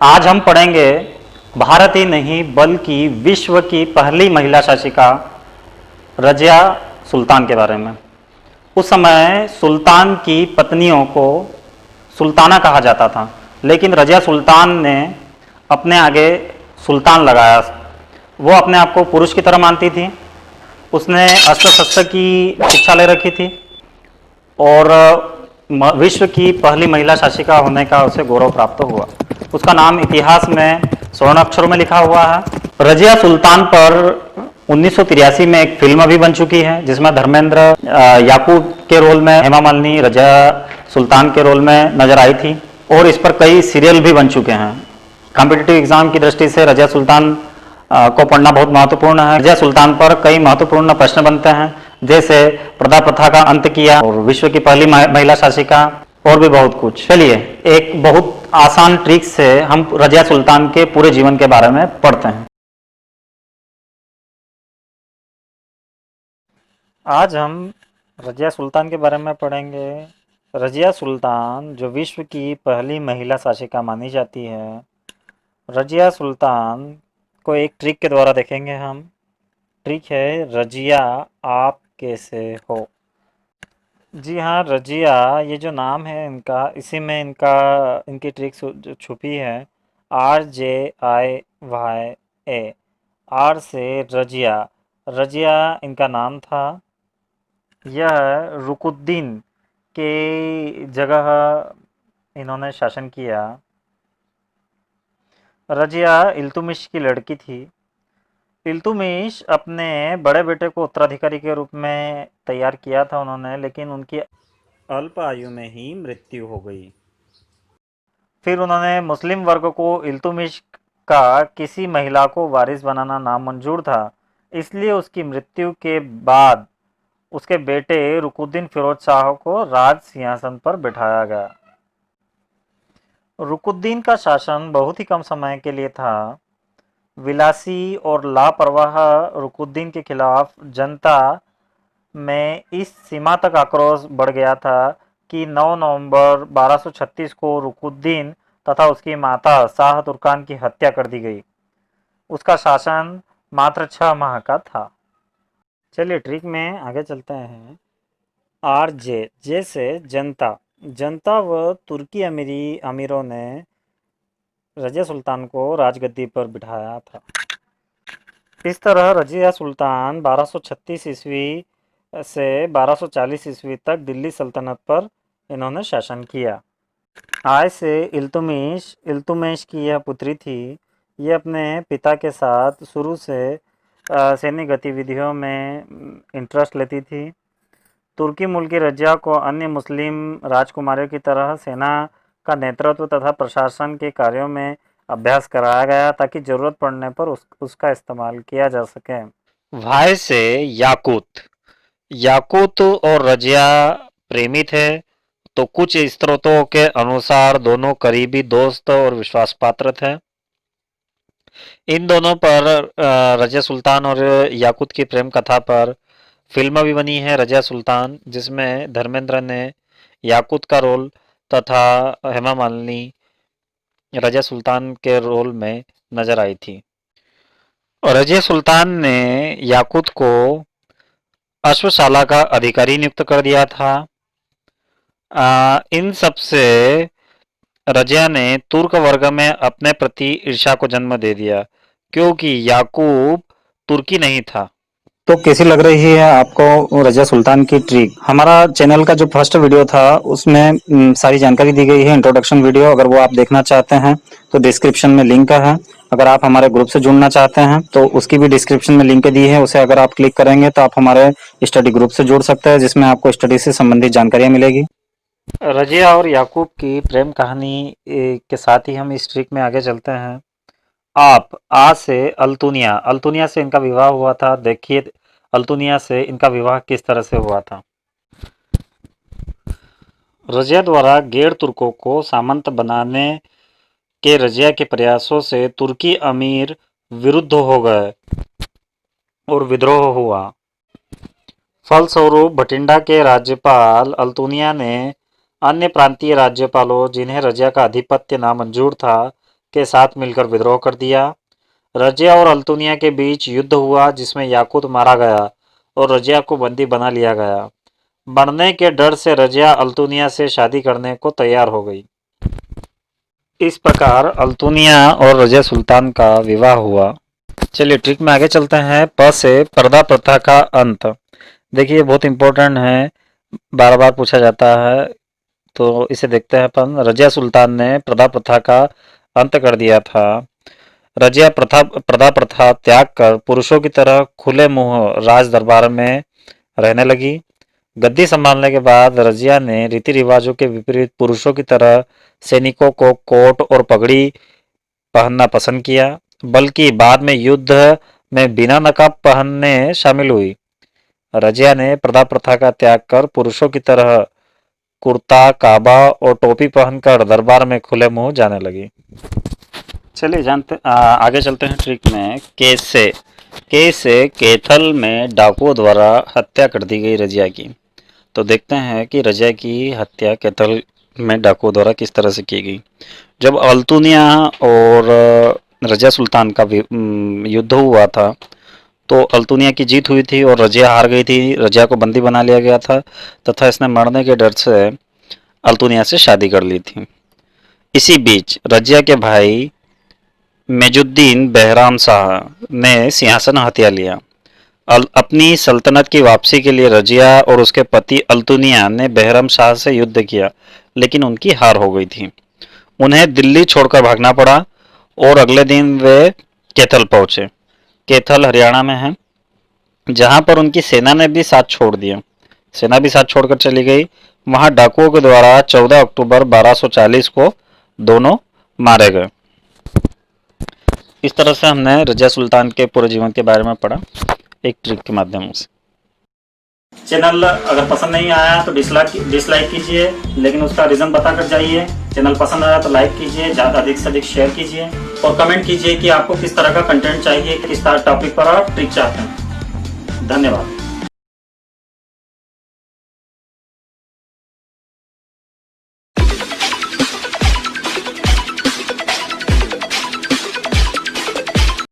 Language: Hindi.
आज हम पढ़ेंगे भारत ही नहीं बल्कि विश्व की पहली महिला शासिका रजिया सुल्तान के बारे में। उस समय सुल्तान की पत्नियों को सुल्ताना कहा जाता था, लेकिन रजिया सुल्तान ने अपने आगे सुल्तान लगाया। वो अपने आप को पुरुष की तरह मानती थी। उसने अस्त्र शस्त्र की शिक्षा ले रखी थी और विश्व की पहली महिला शासिका होने का उसे गौरव प्राप्त हुआ। उसका नाम इतिहास में स्वर्ण अक्षरों में लिखा हुआ है। रजिया सुल्तान पर 1983 में एक फिल्म भी बन चुकी है, जिसमें धर्मेंद्र याकूब के रोल में, हेमा मालिनी रजिया सुल्तान के रोल में नजर आई थी, और इस पर कई सीरियल भी बन चुके हैं। कॉम्पिटिटिव एग्जाम की दृष्टि से रजिया सुल्तान को पढ़ना बहुत महत्वपूर्ण है। रजिया सुल्तान पर कई महत्वपूर्ण प्रश्न बनते हैं, जैसे प्रदा प्रथा का अंत किया और विश्व की पहली महिला शासिका, और भी बहुत कुछ। चलिए एक बहुत आसान ट्रिक से हम रजिया सुल्तान के पूरे जीवन के बारे में पढ़ते हैं। आज हम रजिया सुल्तान के बारे में पढ़ेंगे। रजिया सुल्तान जो विश्व की पहली महिला शासिका मानी जाती है, रजिया सुल्तान को एक ट्रिक के द्वारा देखेंगे हम। ट्रिक है रजिया आप कैसे हो। जी हाँ, रजिया ये जो नाम है इनका, इसी में इनकी ट्रिक छुपी है। RJIYA, आर से रजिया। रजिया इनका नाम था। यह रुकुद्दीन के जगह इन्होंने शासन किया। रजिया इल्तुमिश की लड़की थी। इल्तुमिश अपने बड़े बेटे को उत्तराधिकारी के रूप में तैयार किया था उन्होंने, लेकिन उनकी अल्प आयु में ही मृत्यु हो गई। फिर उन्होंने मुस्लिम वर्ग को इल्तुमिश का किसी महिला को वारिस बनाना नामंजूर था, इसलिए उसकी मृत्यु के बाद उसके बेटे रुकुद्दीन फिरोज शाह को राज सिंहासन पर बिठाया गया। रुकुद्दीन का शासन बहुत ही कम समय के लिए था। विलासी और लापरवाह रुकुद्दीन के खिलाफ जनता में इस सीमा तक आक्रोश बढ़ गया था कि 9 नवंबर 1236 को रुकुद्दीन तथा उसकी माता शाह तुर्कान की हत्या कर दी गई। उसका शासन मात्र 6 माह का था। चलिए ट्रिक में आगे चलते हैं। RJ, जे से जनता। जनता व तुर्की अमीरों ने रजिया सुल्तान को राजगद्दी पर बिठाया था। इस तरह रजिया सुल्तान 1236 ईस्वी से 1240 ईस्वी तक दिल्ली सल्तनत पर इन्होंने शासन किया। आय से इल्तुमिश की यह पुत्री थी। ये अपने पिता के साथ शुरू से सैन्य गतिविधियों में इंटरेस्ट लेती थी। तुर्की मूल की रजिया को अन्य मुस्लिम राजकुमारियों की तरह सेना का नेतृत्व तथा प्रशासन के कार्यों में अभ्यास कराया गया, ताकि जरूरत पड़ने पर उसका इस्तेमाल किया जा सके। भाई से याकूत। याकूत और रजिया प्रेमी थे, तो कुछ स्रोतों के अनुसार दोनों करीबी दोस्त और विश्वास पात्र थे। इन दोनों पर रजिया सुल्तान और याकूत की प्रेम कथा पर फिल्म भी बनी है, रजिया सुल्तान, जिसमें धर्मेंद्र ने याकूत का रोल तथा हेमा मालिनी रजिया सुल्तान के रोल में नजर आई थी। और रजिया सुल्तान ने याकूत को अश्वशाला का अधिकारी नियुक्त कर दिया था। इन सब से रजिया ने तुर्क वर्ग में अपने प्रति ईर्ष्या को जन्म दे दिया, क्योंकि याकूब तुर्की नहीं था। तो कैसी लग रही है आपको रजिया सुल्तान की ट्रिक? हमारा चैनल का जो फर्स्ट वीडियो था उसमें सारी जानकारी दी गई है, इंट्रोडक्शन वीडियो। अगर वो आप देखना चाहते हैं तो डिस्क्रिप्शन में लिंक है। अगर आप हमारे ग्रुप से जुड़ना चाहते हैं तो उसकी भी डिस्क्रिप्शन में लिंक दी है, उसे अगर आप क्लिक करेंगे तो आप हमारे स्टडी ग्रुप से जुड़ सकते हैं, जिसमें आपको स्टडी से संबंधित जानकारियां मिलेगी। रजिया और याकूब की प्रेम कहानी के साथ ही हम इस ट्रिक में आगे चलते हैं। आ से अल्तुनिया। अल्तुनिया से इनका विवाह हुआ था। देखिए अल्तुनिया से इनका विवाह किस तरह से हुआ था। रजिया द्वारा गैर तुर्कों को सामंत बनाने के रजिया के प्रयासों से तुर्की अमीर विरुद्ध हो गए और विद्रोह हुआ। फलस्वरूप भटिंडा के राज्यपाल अल्तुनिया ने अन्य प्रांतीय राज्यपालों, जिन्हें रजिया का आधिपत्य नामंजूर था, के साथ मिलकर विद्रोह कर दिया। रजिया और अल्तुनिया के बीच युद्ध हुआ जिसमें याकूत मारा गया और रजिया को बंदी बना लिया गया। मरने के डर से रजिया अल्तुनिया से शादी करने को तैयार हो गई। इस प्रकार अल्तुनिया और रजिया सुल्तान का विवाह हुआ। चलिए ट्रिक में आगे चलते हैं। प से पर्दा प्रथा का अंत। देखिए बहुत इंपॉर्टेंट है, बार बार पूछा जाता है, तो इसे देखते हैं अपन। रजिया सुल्तान ने पर्दा प्रथा का अंत कर दिया था। रजिया पर्दा प्रथा त्याग कर पुरुषों की तरह खुले मुंह राज दरबार में रहने लगी। गद्दी संभालने के बाद रजिया ने रीति रिवाजों के विपरीत पुरुषों की तरह सैनिकों को कोट और पगड़ी पहनना पसंद किया, बल्कि बाद में युद्ध में बिना नकाब पहनने शामिल हुई। रजिया ने पर्दा प्रथा का त्याग कर पुरुषों की तरह कुर्ता, काबा और टोपी पहनकर दरबार में खुले मुंह जाने लगी। चलिए आगे चलते हैं ट्रिक में। के से कैथल में डाकुओं द्वारा हत्या कर दी गई रजिया की। तो देखते हैं कि रजिया की हत्या कैथल में डाकुओं द्वारा किस तरह से की गई। जब अल्तुनिया और रजिया सुल्तान का युद्ध हुआ था तो अल्तुनिया की जीत हुई थी और रजिया हार गई थी। रजिया को बंदी बना लिया गया था तथा इसने मरने के डर से अल्तुनिया से शादी कर ली थी। इसी बीच रजिया के भाई मेजुद्दीन बहराम शाह ने सिंहासन हथिया लिया। अपनी सल्तनत की वापसी के लिए रजिया और उसके पति अल्तुनिया ने बहराम शाह से युद्ध किया, लेकिन उनकी हार हो गई थी। उन्हें दिल्ली छोड़कर भागना पड़ा और अगले दिन वे कैथल पहुंचे। कैथल हरियाणा में है, जहां पर उनकी सेना ने भी साथ छोड़ दिया। सेना भी साथ छोड़कर चली गई। वहां डाकुओं के द्वारा 14 अक्टूबर 1240 को दोनों मारे गए। इस तरह से हमने रजिया सुल्तान के पूरे जीवन के बारे में पढ़ा एक ट्रिक के माध्यम से। चैनल अगर पसंद नहीं आया तो डिसलाइक कीजिए, लेकिन उसका रीजन बताकर जाइए। चैनल पसंद आया तो लाइक कीजिए, ज़्यादा अधिक से अधिक शेयर कीजिए और कमेंट कीजिए कि आपको किस तरह का कंटेंट चाहिए, किस तरह टॉपिक पर आप ट्रिक चाहते हैं। धन्यवाद।